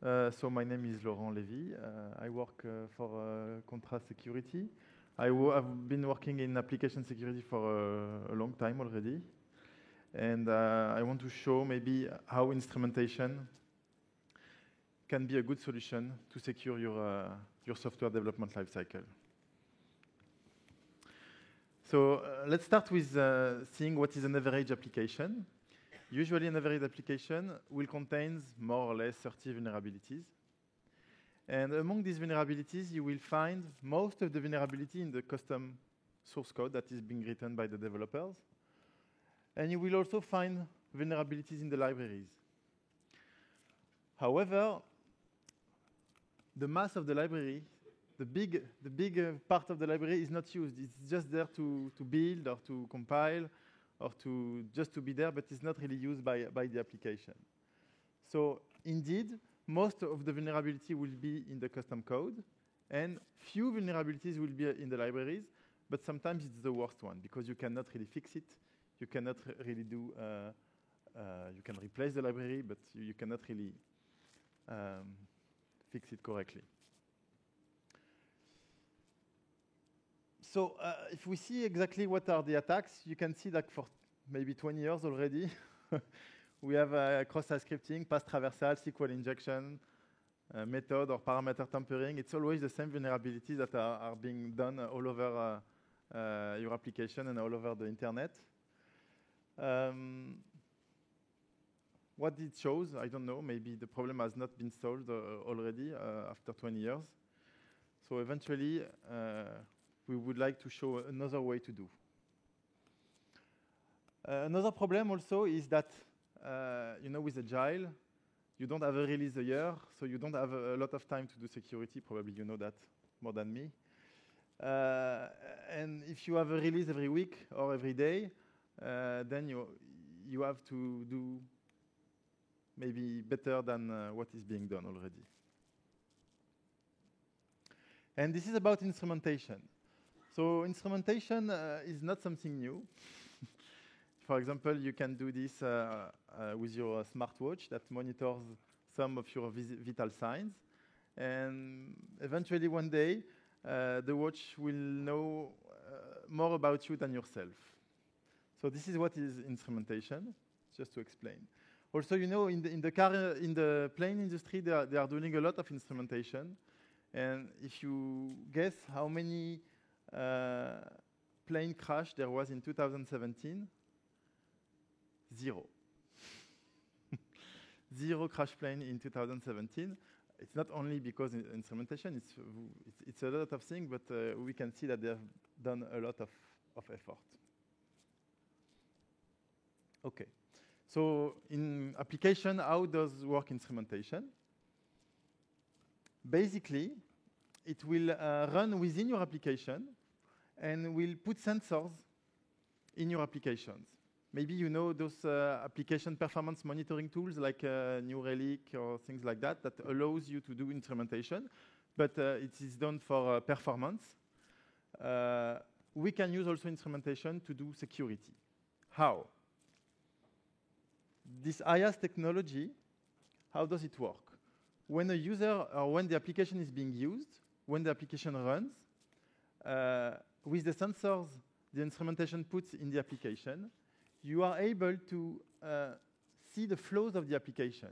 So my name is Laurent Lévy. I work for Contra Security. I've been working in application security for a long time already. And I want to show maybe how instrumentation can be a good solution to secure your software development lifecycle. So let's start with seeing what is an average application. Usually an average application will contain more or less 30 vulnerabilities. And among these vulnerabilities, you will find most of the vulnerability in the custom source code that is being written by the developers. And you will also find vulnerabilities in the libraries. However, the mass of the library, the big part of the library is not used. It's just there to build or to compile or just to be there, but it's not really used by the application. So indeed, most of the vulnerability will be in the custom code, and few vulnerabilities will be in the libraries, but sometimes it's the worst one because you cannot really fix it. You cannot really do, you can replace the library, but you cannot really fix it correctly. So if we see exactly what are the attacks, you can see that for maybe 20 years already, we have cross-site scripting, path traversal, SQL injection, method or parameter tampering. It's always the same vulnerabilities that are being done all over your application and all over the internet. What it shows, I don't know, maybe the problem has not been solved already after 20 years. So eventually, we would like to show another way to do. Another problem also is that, with Agile, you don't have a release a year, so you don't have a lot of time to do security. Probably you know that more than me. And if you have a release every week or every day, then you have to do maybe better than what is being done already. And this is about instrumentation. So instrumentation is not something new. For example, you can do this with your smartwatch that monitors some of your vital signs. And eventually one day, the watch will know more about you than yourself. So this is what is instrumentation, just to explain. Also, in the plane industry, they are doing a lot of instrumentation. And if you guess how many plane crash there was in 2017, 0. 0 crash plane in 2017. It's not only because instrumentation, it's a lot of things, but we can see that they have done a lot of effort. Okay, so in application, how does work instrumentation? Basically, it will run within your application and will put sensors in your applications. Maybe you know those application performance monitoring tools like New Relic or things like that allows you to do instrumentation, but it is done for performance. We can use also instrumentation to do security. How? This IaaS technology, how does it work? When a user or when the application is being used, when the application runs, with the sensors the instrumentation puts in the application, you are able to see the flows of the application.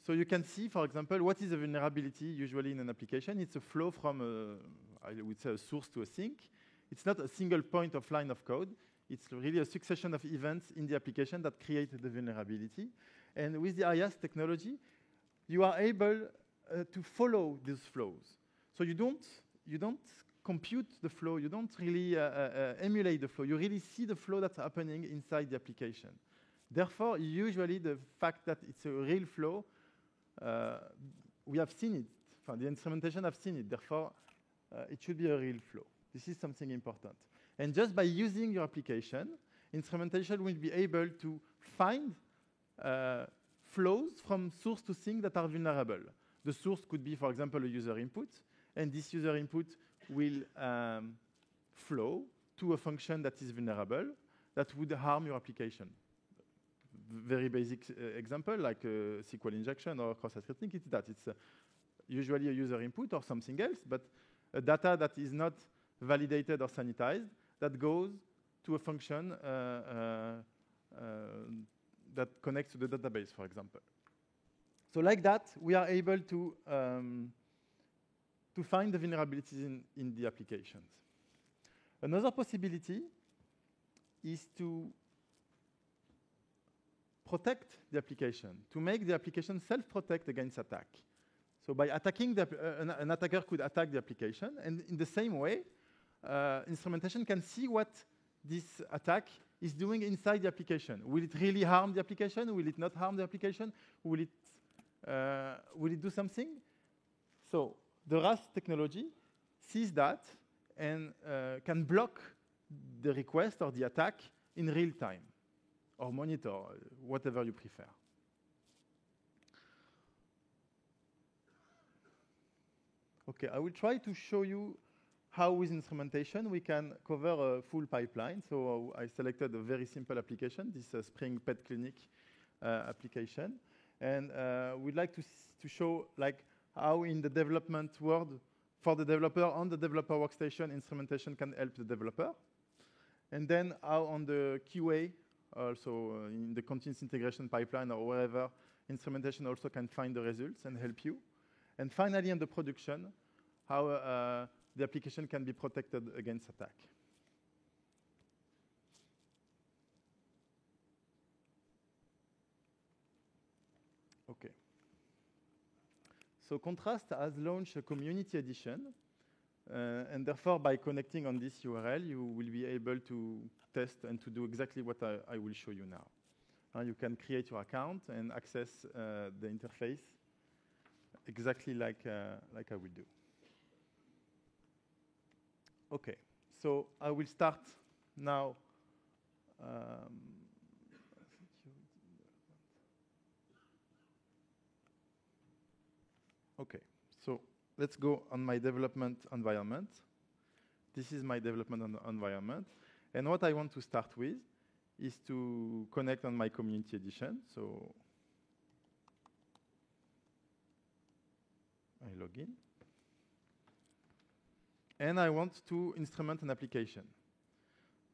So you can see, for example, what is a vulnerability usually in an application. It's a flow from, I would say, a source to a sink. It's not a single point of line of code. It's really a succession of events in the application that create the vulnerability. And with the IaaS technology, you are able to follow these flows. So you don't compute the flow. You don't really emulate the flow. You really see the flow that's happening inside the application. Therefore, usually the fact that it's a real flow, we have seen it. The instrumentation have seen it. Therefore, it should be a real flow. This is something important. And just by using your application, instrumentation will be able to find flows from source to sink that are vulnerable. The source could be, for example, a user input, and this user input will flow to a function that is vulnerable, that would harm your application. very basic example, like SQL injection or cross-site scripting, it's that. It's usually a user input or something else, but a data that is not validated or sanitized, that goes to a function that connects to the database, for example. So like that, we are able to find the vulnerabilities in the applications. Another possibility is to protect the application, to make the application self-protect against attack. So by attacking, an attacker could attack the application, and in the same way, instrumentation can see what this attack is doing inside the application. Will it really harm the application? Will it not harm the application? Will it do something? So the Rust technology sees that and can block the request or the attack in real time, or monitor, whatever you prefer. Okay, I will try to show you how with instrumentation we can cover a full pipeline. So I selected a very simple application, this Spring Pet Clinic application. And we'd like to show like how in the development world, for the developer on the developer workstation, instrumentation can help the developer. And then how on the QA, also in the continuous integration pipeline or wherever, instrumentation also can find the results and help you. And finally, in the production, how the application can be protected against attack. Okay. So Contrast has launched a community edition, and therefore, by connecting on this URL, you will be able to test and to do exactly what I will show you now. You can create your account and access the interface exactly like I will do. Okay, so I will start now. Okay, so let's go on my development environment. This is my development environment. And what I want to start with is to connect on my community edition. So I log in. And I want to instrument an application.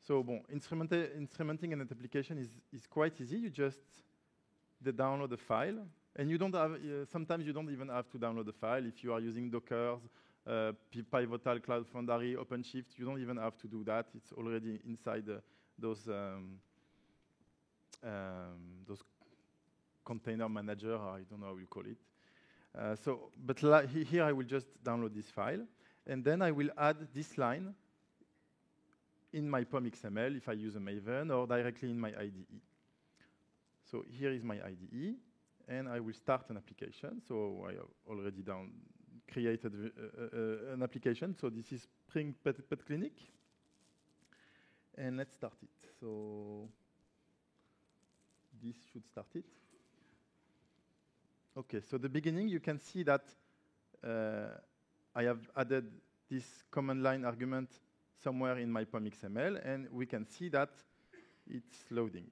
So instrumenting an application is quite easy. You just download the file. And you don't have, sometimes you don't even have to download the file. If you are using Docker, Pivotal, Cloud Foundry, OpenShift, you don't even have to do that. It's already inside those container manager, I don't know how you call it. But here I will just download this file. And then I will add this line in my POM XML if I use a Maven or directly in my IDE. So here is my IDE, and I will start an application. So I have already created an application. So this is Spring Pet Clinic. And let's start it. So this should start it. Okay, so the beginning, you can see that I have added this command line argument somewhere in my POM XML, and we can see that it's loading.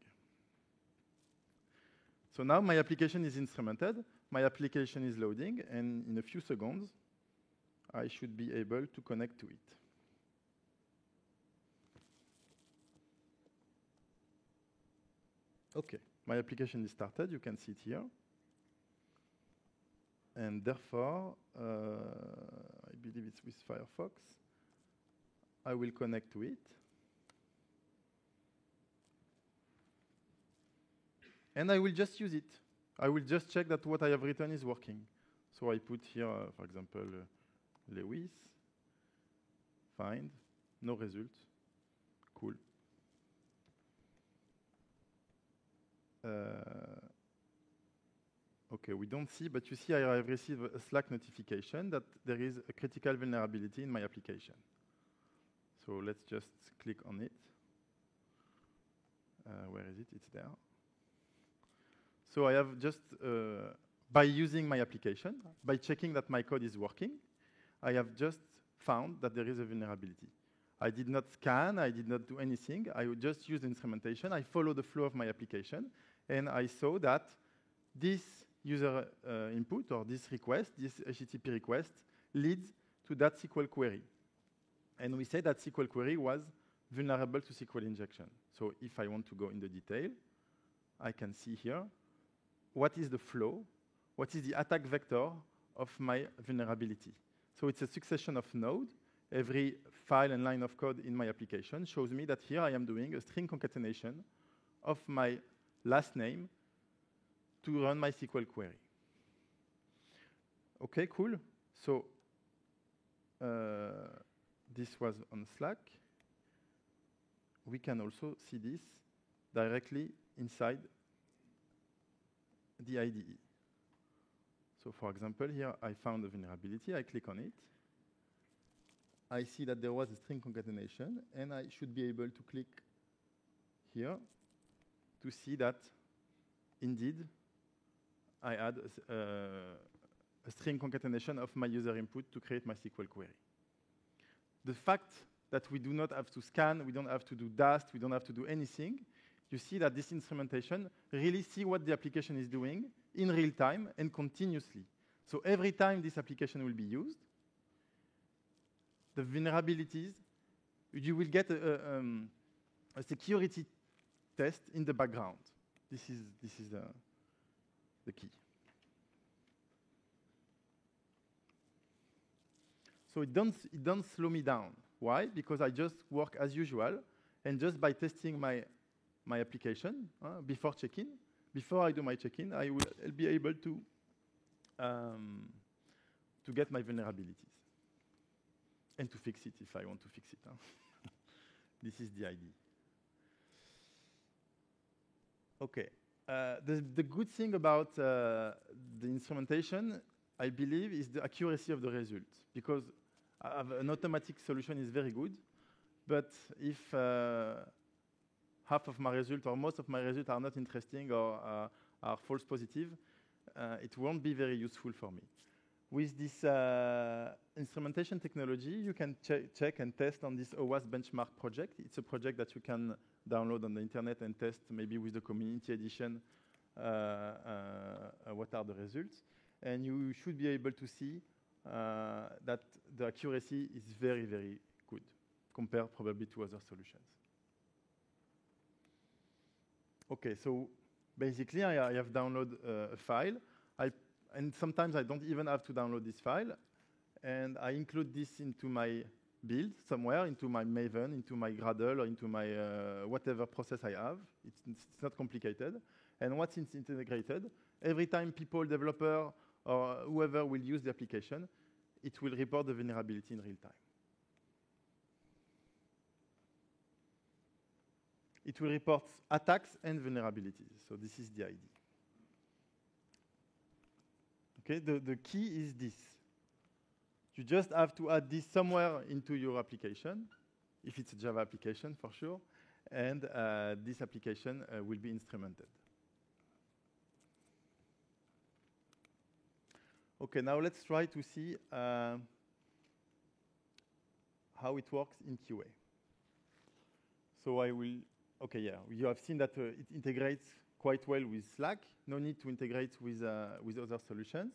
So now my application is instrumented, my application is loading, and in a few seconds, I should be able to connect to it. Okay, my application is started, you can see it here. And therefore, I believe it's with Firefox. I will connect to it. And I will just use it. I will just check that what I have written is working. So I put here, for example, Lewis, find, no result. Cool. Okay, we don't see, but you see I have received a Slack notification that there is a critical vulnerability in my application. So let's just click on it. Where is it? It's there. So I have just, by using my application, by checking that my code is working, I have just found that there is a vulnerability. I did not scan, I did not do anything. I would just use instrumentation. I follow the flow of my application, and I saw that this user input or this request, this HTTP request, leads to that SQL query. And we said that SQL query was vulnerable to SQL injection. So if I want to go in the detail, I can see here what is the flow, what is the attack vector of my vulnerability. So it's a succession of nodes. Every file and line of code in my application shows me that here I am doing a string concatenation of my last name to run my SQL query. Okay, cool. So this was on Slack. We can also see this directly inside the IDE. So for example, here I found a vulnerability. I click on it. I see that there was a string concatenation, and I should be able to click here to see that indeed I had a string concatenation of my user input to create my SQL query. The fact that we do not have to scan, we don't have to do dast, we don't have to do anything, you see that this instrumentation really see what the application is doing in real time and continuously. So every time this application will be used, the vulnerabilities, you will get a security test in the background. This is the key. So it don't slow me down. Why? Because I just work as usual, and just by testing my application before check-in, before I do my check-in, I'll be able to get my vulnerabilities and to fix it if I want to fix it. This is the idea. Okay. The good thing about the instrumentation, I believe, is the accuracy of the results, because an automatic solution is very good, but if half of my results or most of my results are not interesting or are false positive, it won't be very useful for me. With this instrumentation technology, you can check and test on this OWASP benchmark project. It's a project that you can download on the internet and test maybe with the community edition what are the results. And you should be able to see that the accuracy is very, very good compared probably to other solutions. Okay, so basically I have downloaded a file. And sometimes I don't even have to download this file. And I include this into my build somewhere, into my Maven, into my Gradle, or into my whatever process I have. It's not complicated. And once it's integrated, every time people, developer, or whoever will use the application, it will report the vulnerability in real time. It will report attacks and vulnerabilities. So this is the idea. Okay, the key is this. You just have to add this somewhere into your application, if it's a Java application for sure, and this application will be instrumented. Okay, now let's try to see how it works in QA. So I will, okay, yeah, you have seen that it integrates quite well with Slack. No need to integrate with other solutions,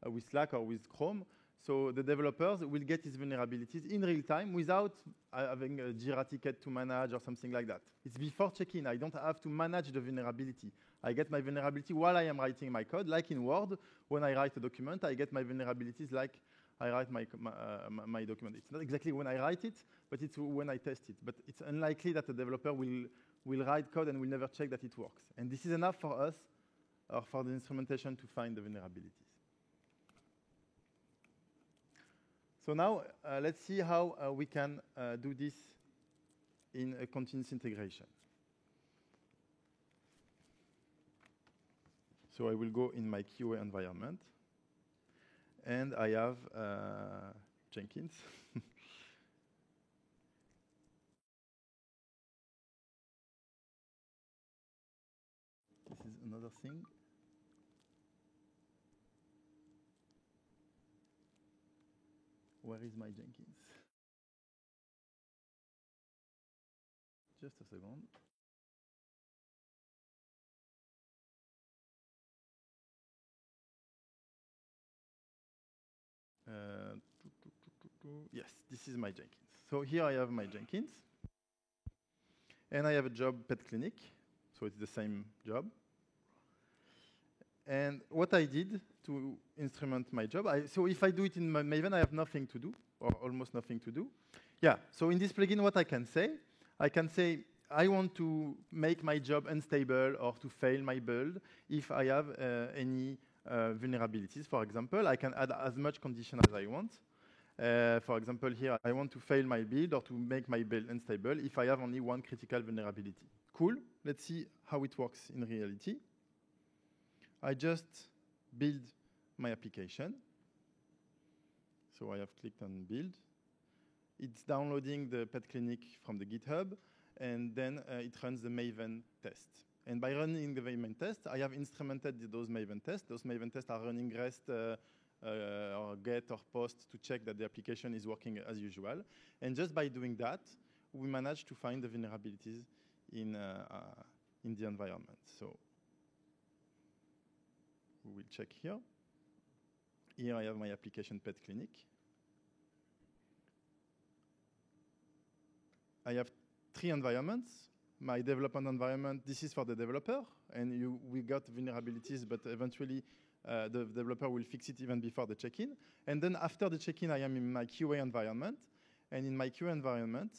with Slack or with Chrome. So the developers will get these vulnerabilities in real time without having a Jira ticket to manage or something like that. It's before check-in. I don't have to manage the vulnerability. I get my vulnerability while I am writing my code. Like in Word, when I write a document, I get my vulnerabilities like I write my document. It's not exactly when I write it, but it's when I test it. But it's unlikely that a developer will write code and will never check that it works. And this is enough for us, or for the instrumentation, to find the vulnerabilities. So now, let's see how we can do this in a continuous integration. So I will go in my QA environment, and I have Jenkins. This is another thing. Where is my Jenkins? Just a second. Yes, this is my Jenkins. So here I have my Jenkins. And I have a job pet clinic. So it's the same job. And what I did to instrument my job, so if I do it in Maven, I have nothing to do, or almost nothing to do. Yeah, so in this plugin, what I can say, I want to make my job unstable or to fail my build if I have any vulnerabilities. For example, I can add as much condition as I want. For example, here, I want to fail my build or to make my build unstable if I have only one critical vulnerability. Cool. Let's see how it works in reality. I just build my application. So I have clicked on build. It's downloading the pet clinic from the GitHub, and then it runs the Maven test. And by running the Maven test, I have instrumented those Maven tests. Those Maven tests are running REST or GET or POST to check that the application is working as usual. And just by doing that, we managed to find the vulnerabilities in the environment. So we will check here. Here I have my application pet clinic. I have 3 environments. My development environment, this is for the developer, and we got vulnerabilities, but eventually the developer will fix it even before the check-in. And then after the check-in, I am in my QA environment, and in my QA environment,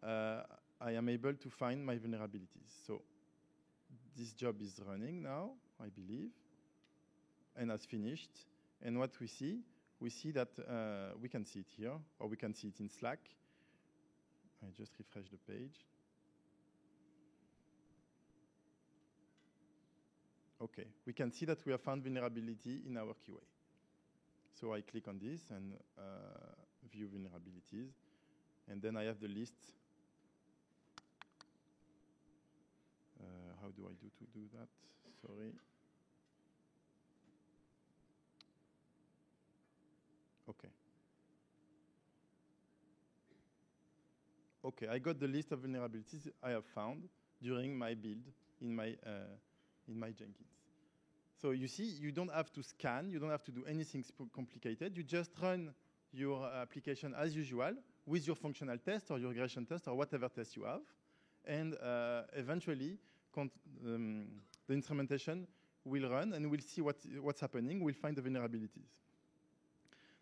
I am able to find my vulnerabilities. So this job is running now, I believe, and has finished. And what we see that we can see it here, or we can see it in Slack. I just refresh the page. OK, we can see that we have found vulnerability in our QA. So I click on this and view vulnerabilities. And then I have the list. How do I do to do that? Sorry. OK. OK, I got the list of vulnerabilities I have found during my build in my Jenkins. So you see, you don't have to scan, you don't have to do anything complicated. You just run your application as usual with your functional test or your regression test or whatever test you have. And eventually, the instrumentation will run and we'll see what's happening. We'll find the vulnerabilities.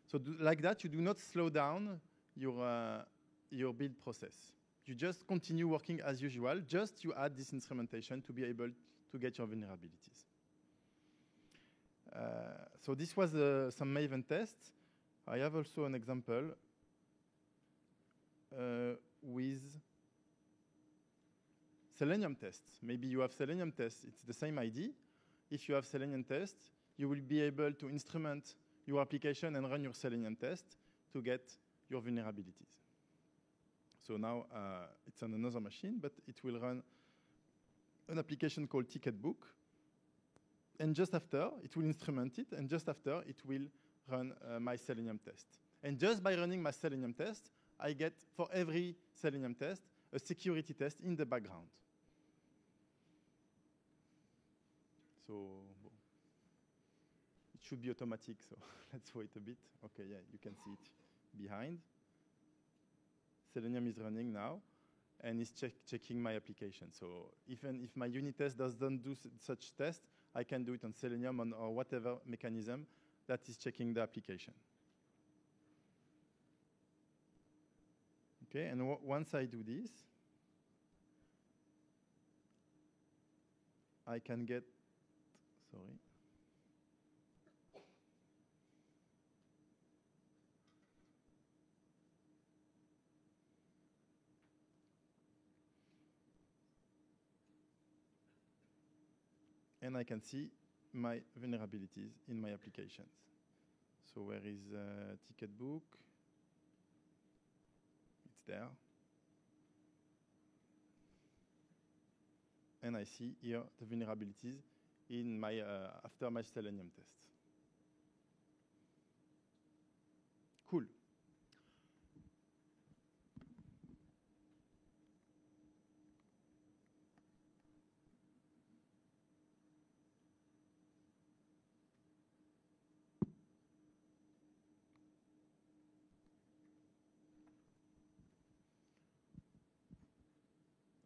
So like that, you do not slow down your build process. You just continue working as usual, just you add this instrumentation to be able to get your vulnerabilities. So this was some Maven tests. I have also an example with Selenium tests. Maybe you have Selenium tests. It's the same ID. If you have Selenium tests, you will be able to instrument your application and run your Selenium test to get your vulnerabilities. So now it's on another machine, but it will run an application called Ticketbook. And just after, it will instrument it, and just after, it will run my Selenium test. And just by running my Selenium test, I get, for every Selenium test, a security test in the background. So it should be automatic, so let's wait a bit. OK, yeah, you can see it behind. Selenium is running now, and it's checking my application. So even if my unit test doesn't do such test, I can do it on Selenium or whatever mechanism that is checking the application. OK, and once I do this, I can get, sorry. And I can see my vulnerabilities in my applications. So where is Ticketbook? It's there. And I see here the vulnerabilities in my after my Selenium test. Cool.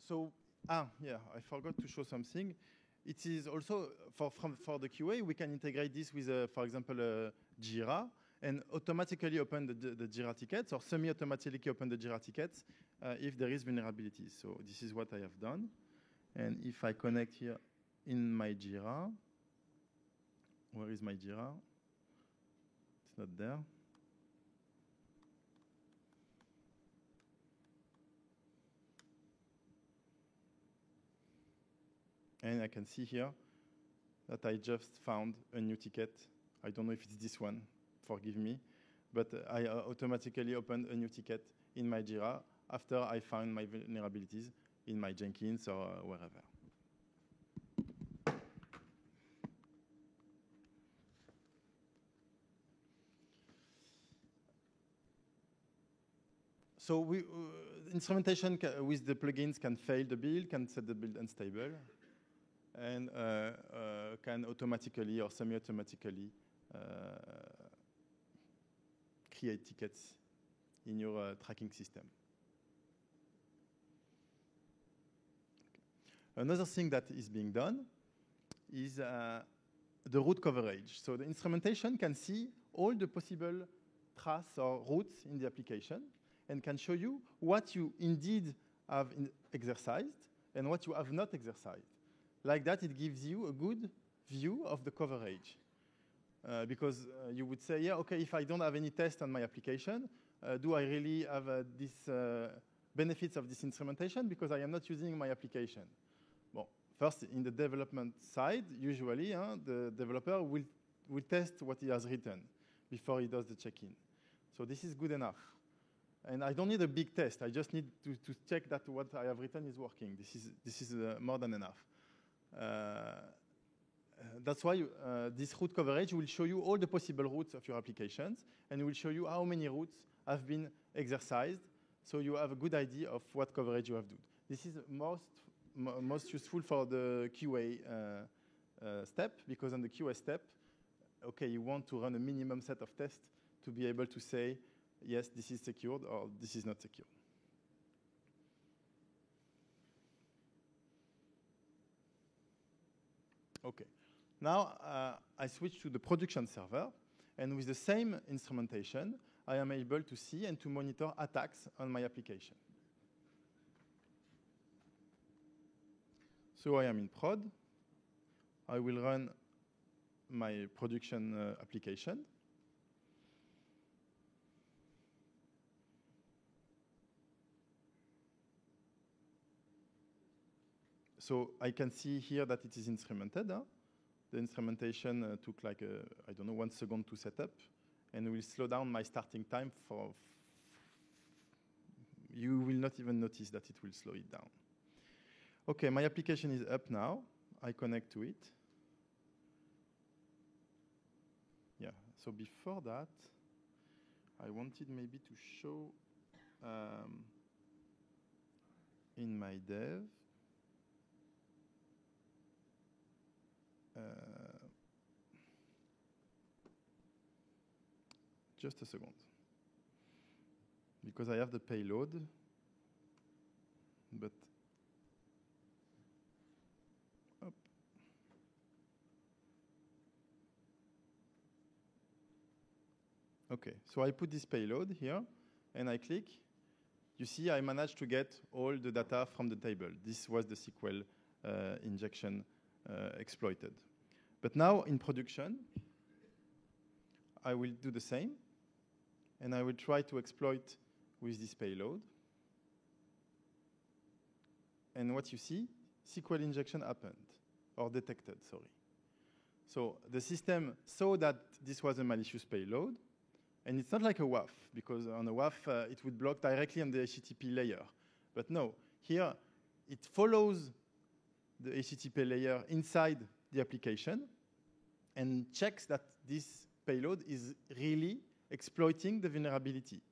So, yeah, I forgot to show something. It is also, for the QA, we can integrate this with, for example, Jira, and automatically open the Jira tickets, or semi-automatically open the Jira tickets if there is vulnerability. So this is what I have done. And if I connect here in my Jira, where is my Jira? It's not there. And I can see here that I just found a new ticket. I don't know if it's this one, forgive me. But I automatically opened a new ticket in my Jira after I found my vulnerabilities in my Jenkins or wherever. So instrumentation with the plugins can fail the build, can set the build unstable, and can automatically or semi-automatically create tickets in your tracking system. Another thing that is being done is the root coverage. So the instrumentation can see all the possible traces or routes in the application and can show you what you indeed have exercised and what you have not exercised. Like that, it gives you a good view of the coverage. Because you would say, yeah, okay, if I don't have any test on my application, do I really have these benefits of this instrumentation because I am not using my application? Well, first, in the development side, usually the developer will test what he has written before he does the check-in. So this is good enough. And I don't need a big test. I just need to check that what I have written is working. This is more than enough. That's why this route coverage will show you all the possible routes of your applications, and it will show you how many routes have been exercised, so you have a good idea of what coverage you have done. This is most useful for the QA step, because on the QA step, okay, you want to run a minimum set of tests to be able to say, yes, this is secured, or this is not secured. Okay. Now, I switch to the production server, and with the same instrumentation, I am able to see and to monitor attacks on my application. So I am in prod. I will run my production application. So I can see here that it is instrumented. The instrumentation took like, I don't know, 1 second to set up, and will slow down my starting time for, you will not even notice that it will slow it down. Okay, my application is up now. I connect to it. Yeah, so before that, I wanted maybe to show in my dev, just a second, because I have the payload, but okay, so I put this payload here, and I click. You see, I managed to get all the data from the table. This was the SQL injection exploited. But now in production, I will do the same, and I will try to exploit with this payload. And what you see, SQL injection happened, or detected, sorry. So the system saw that this was a malicious payload, and it's not like a WAF, because on a WAF, it would block directly on the HTTP layer. But no, here, it follows the HTTP layer inside the application and checks that this payload is really exploiting the vulnerability.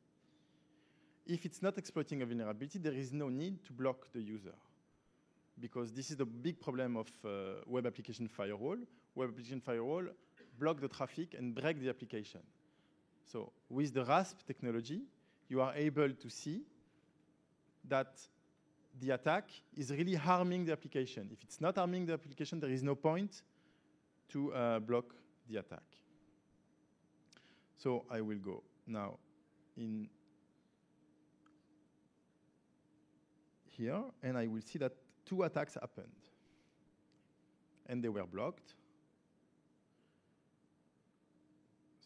If it's not exploiting a vulnerability, there is no need to block the user, because this is the big problem of web application firewall. Web application firewall block the traffic and break the application. So with the RASP technology, you are able to see that the attack is really harming the application. If it's not harming the application, there is no point to block the attack. So I will go now in here, and I will see that 2 attacks happened. And they were blocked.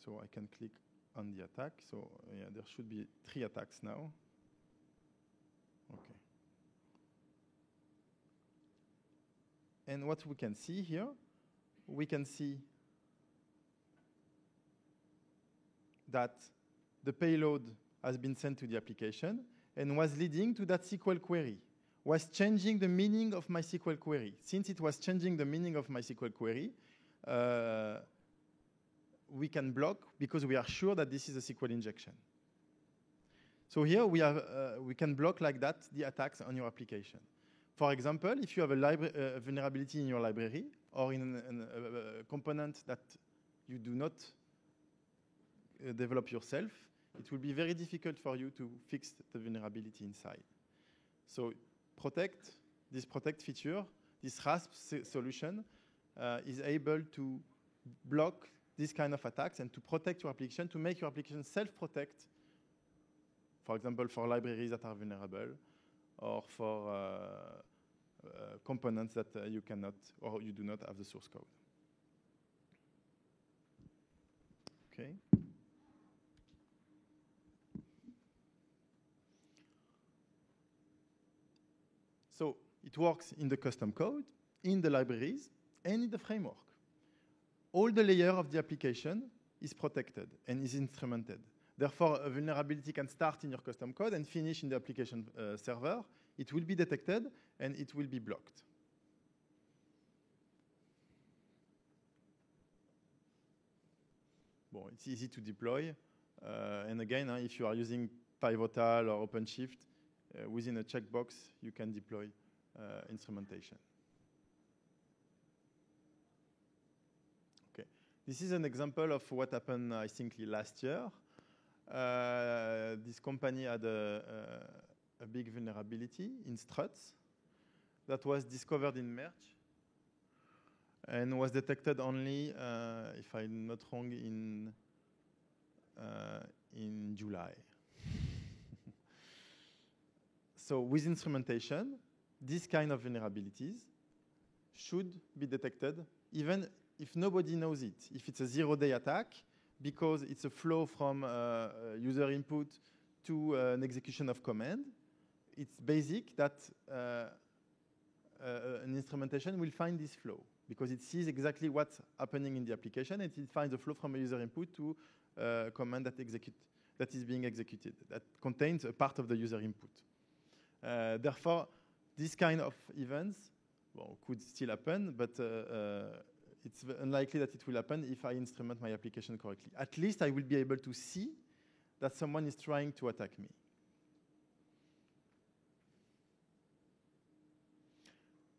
So I can click on the attack. So yeah, there should be 3 attacks now. Okay. And what we can see here, we can see that the payload has been sent to the application and was leading to that SQL query, was changing the meaning of my SQL query. Since it was changing the meaning of my SQL query, we can block because we are sure that this is a SQL injection. So here we can block like that the attacks on your application. For example, if you have a vulnerability in your library or in a component that you do not develop yourself, it will be very difficult for you to fix the vulnerability inside. So this protect feature, this RASP solution is able to block this kind of attacks and to protect your application, to make your application self-protect, for example, for libraries that are vulnerable, or for components that you cannot or you do not have the source code. Okay. So it works in the custom code, in the libraries, and in the framework. All the layer of the application is protected and is instrumented. Therefore, a vulnerability can start in your custom code and finish in the application server. It will be detected, and it will be blocked. Well, it's easy to deploy. And again, if you are using Pivotal or OpenShift, within a checkbox, you can deploy instrumentation. Okay. This is an example of what happened, I think, last year. This company had a big vulnerability in struts that was discovered in March and was detected only, if I'm not wrong, in July. So with instrumentation, this kind of vulnerabilities should be detected even if nobody knows it. If it's a zero-day attack, because it's a flow from user input to an execution of command, it's basic that an instrumentation will find this flow because it sees exactly what's happening in the application and it finds the flow from a user input to a command that is being executed, that contains a part of the user input. Therefore, this kind of events could still happen, but it's unlikely that it will happen if I instrument my application correctly. At least I will be able to see that someone is trying to attack me.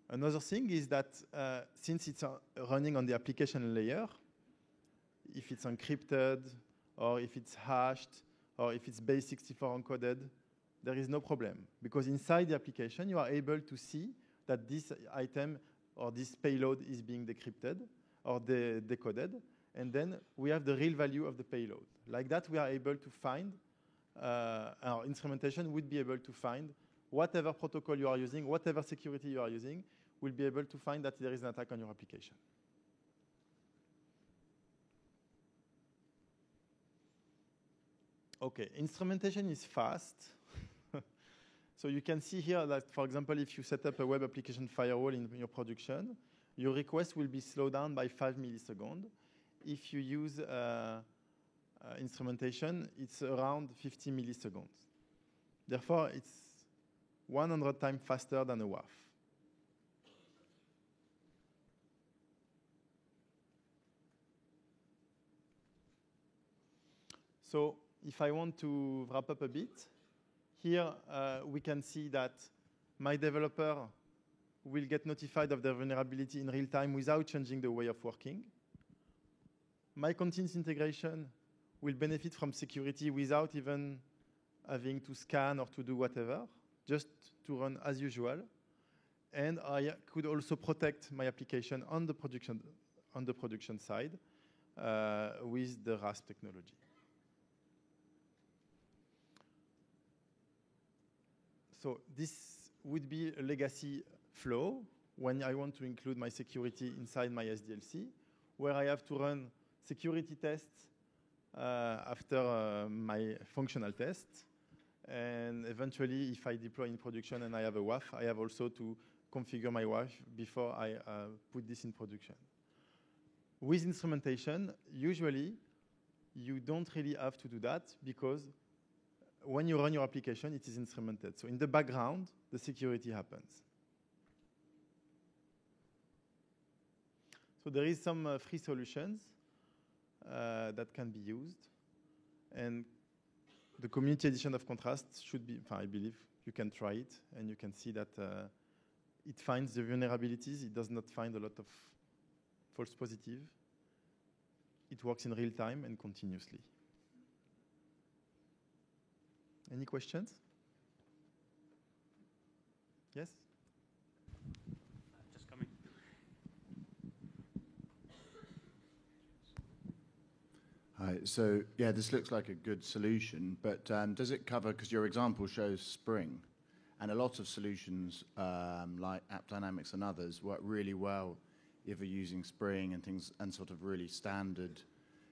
Another thing is that since it's running on the application layer, if it's encrypted, or if it's hashed, or if it's base64 encoded, there is no problem. Because inside the application, you are able to see that this item or this payload is being decrypted or decoded, and then we have the real value of the payload. Like that, we are able to find, our instrumentation would be able to find whatever protocol you are using, whatever security you are using, will be able to find that there is an attack on your application. Okay, instrumentation is fast. So you can see here that, for example, if you set up a web application firewall in your production, your request will be slowed down by 5 milliseconds. If you use instrumentation, it's around 50 milliseconds. Therefore, it's 100 times faster than a WAF. So if I want to wrap up a bit, here we can see that my developer will get notified of the vulnerability in real time without changing the way of working. My continuous integration will benefit from security without even having to scan or to do whatever, just to run as usual, and I could also protect my application on the production side with the RASP technology. So this would be a legacy flow when I want to include my security inside my SDLC, where I have to run security tests after my functional tests. And eventually, if I deploy in production and I have a WAF, I have also to configure my WAF before I put this in production. With instrumentation, usually, you don't really have to do that because when you run your application, it is instrumented. So in the background, the security happens. So there is some free solutions that can be used. And the community edition of Contrast should be, I believe, you can try it, and you can see that it finds the vulnerabilities. It does not find a lot of false positive. It works in real time and continuously. Any questions? Yes? Just coming. Hi. So, yeah, this looks like a good solution, but does it cover, because your example shows Spring, and a lot of solutions like AppDynamics and others work really well if you're using Spring and things and sort of really standard.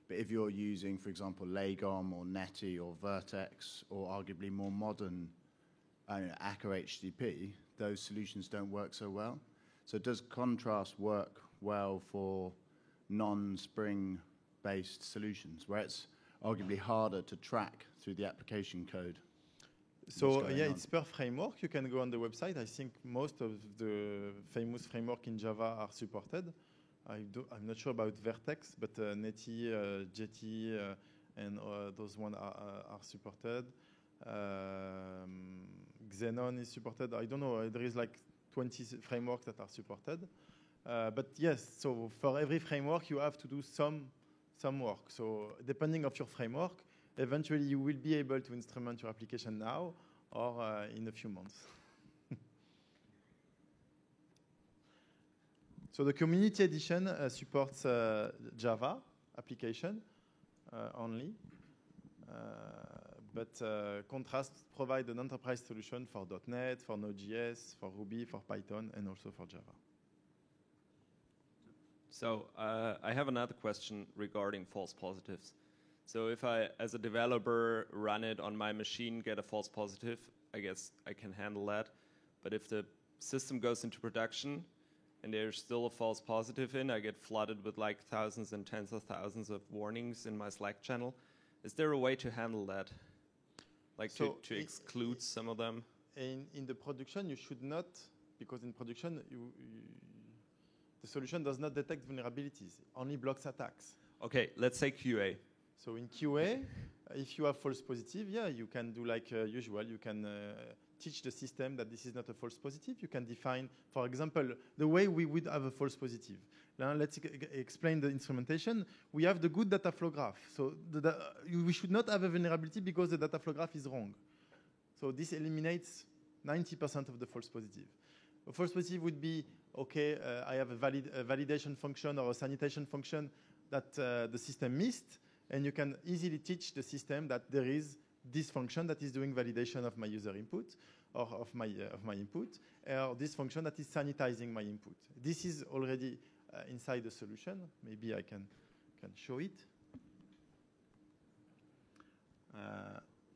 But if you're using, for example, Lagom or Netty or Vertex or arguably more modern Akka HTTP, those solutions don't work so well. So does Contrast work well for non-Spring-based solutions, where it's arguably harder to track through the application code? So yeah, it's per framework. You can go on the website. I think most of the famous framework in Java are supported. I'm not sure about Vertex, but Netty, Jetty, and those ones are supported. Xenon is supported. I don't know. There is like 20 frameworks that are supported. But yes, so for every framework, you have to do some work. So depending of your framework, eventually you will be able to instrument your application now or in a few months. So the community edition supports Java application only, but Contrast provides an enterprise solution for .NET, for Node.js, for Ruby, for Python, and also for Java. So I have another question regarding false positives. So if I, as a developer, run it on my machine, get a false positive, I guess I can handle that. But if the system goes into production and there's still a false positive in, I get flooded with like thousands and tens of thousands of warnings in my Slack channel. Is there a way to handle that? Like so to exclude some of them? In the production, you should not, because in production, the solution does not detect vulnerabilities, only blocks attacks. Okay, let's say QA. So in QA, if you have false positive, yeah, you can do like usual. You can teach the system that this is not a false positive. You can define, for example, the way we would have a false positive. Now let's explain the instrumentation. We have the good data flow graph. So we should not have a vulnerability because the data flow graph is wrong. So this eliminates 90% of the false positive. A false positive would be, okay, I have a validation function or a sanitation function that the system missed, and you can easily teach the system that there is this function that is doing validation of my user input or of my input, or this function that is sanitizing my input. This is already inside the solution. Maybe I can show it.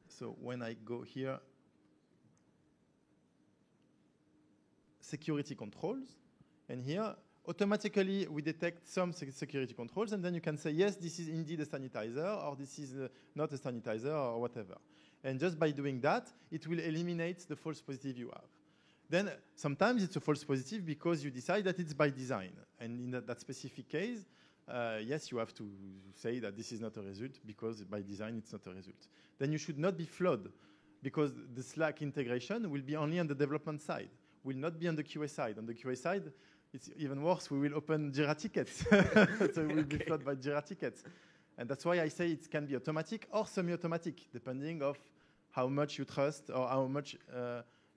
So when I go here, security controls, and here, automatically we detect some security controls, and then you can say, yes, this is indeed a sanitizer, or this is not a sanitizer, or whatever. And just by doing that, it will eliminate the false positive you have. Then sometimes it's a false positive because you decide that it's by design. And in that specific case, yes, you have to say that this is not a result because by design it's not a result. Then you should not be flawed because the Slack integration will be only on the development side, will not be on the QA side. On the QA side, it's even worse. We will open Jira tickets. So we will be flooded by Jira tickets. And that's why I say it can be automatic or semi-automatic, depending on how much you trust or how much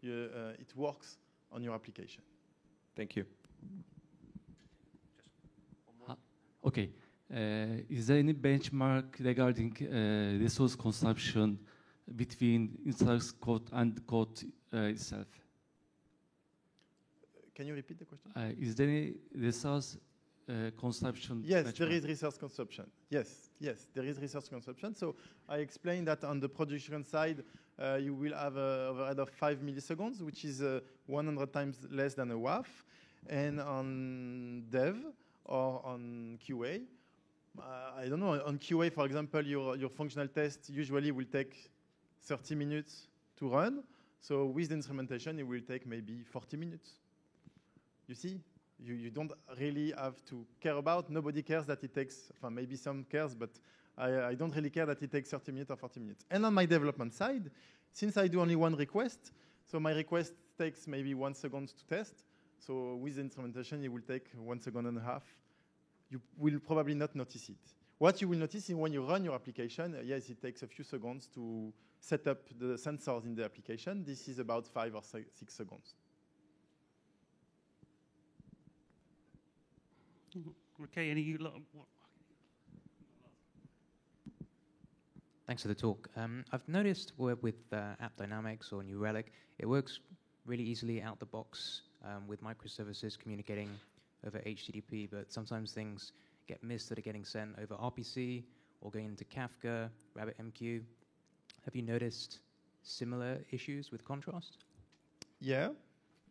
it works on your application. Thank you. Okay. Is there any benchmark regarding resource consumption between Instax code and the code itself? Can you repeat the question? Is there any resource consumption? Yes, benchmark? there is resource consumption. Yes, there is resource consumption. So I explained that on the production side, you will have an overhead of 5 milliseconds, which is 100 times less than a WAF. And on dev or on QA, I don't know, on QA, for example, your functional test usually will take 30 minutes to run. So with the instrumentation, it will take maybe 40 minutes. You see? You don't really have to care about. Nobody cares that it takes, maybe some cares, but I don't really care that it takes 30 minutes or 40 minutes. And on my development side, since I do only one request, so my request takes maybe 1 second to test. So with the instrumentation, it will take 1.5 seconds. You will probably not notice it. What you will notice is when you run your application, yes, it takes a few seconds to set up the sensors in the application. This is about 5 or 6 seconds. Okay, Thanks for the talk. I've noticed with App Dynamics or New Relic, it works really easily out the box with microservices communicating over HTTP, but sometimes things get missed that are getting sent over RPC or going into Kafka, RabbitMQ. Have you noticed similar issues with contrast? Yeah,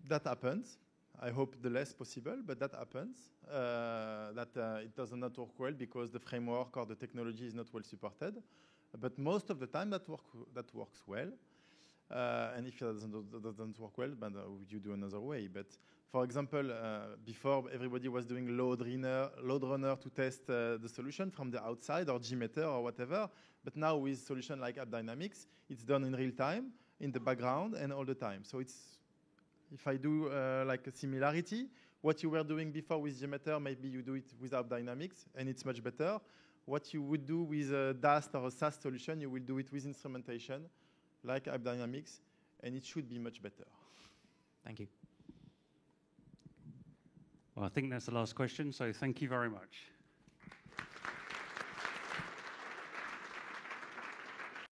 that happens. I hope the less possible, but that happens. It does not work well because the framework or the technology is not well supported. But most of the time, that works well. And if it doesn't work well, then you do another way. But for example, before everybody was doing load runner to test the solution from the outside or Gmeter or whatever. But now with solution like App Dynamics, it's done in real time, in the background, and all the time. So if I do like a similarity, what you were doing before with Gmeter, maybe you do it with App Dynamics, and it's much better. What you would do with a Dast or a SaaS solution, you will do it with instrumentation, like App Dynamics, and it should be much better. Thank you. Well, I think that's the last question, so thank you very much.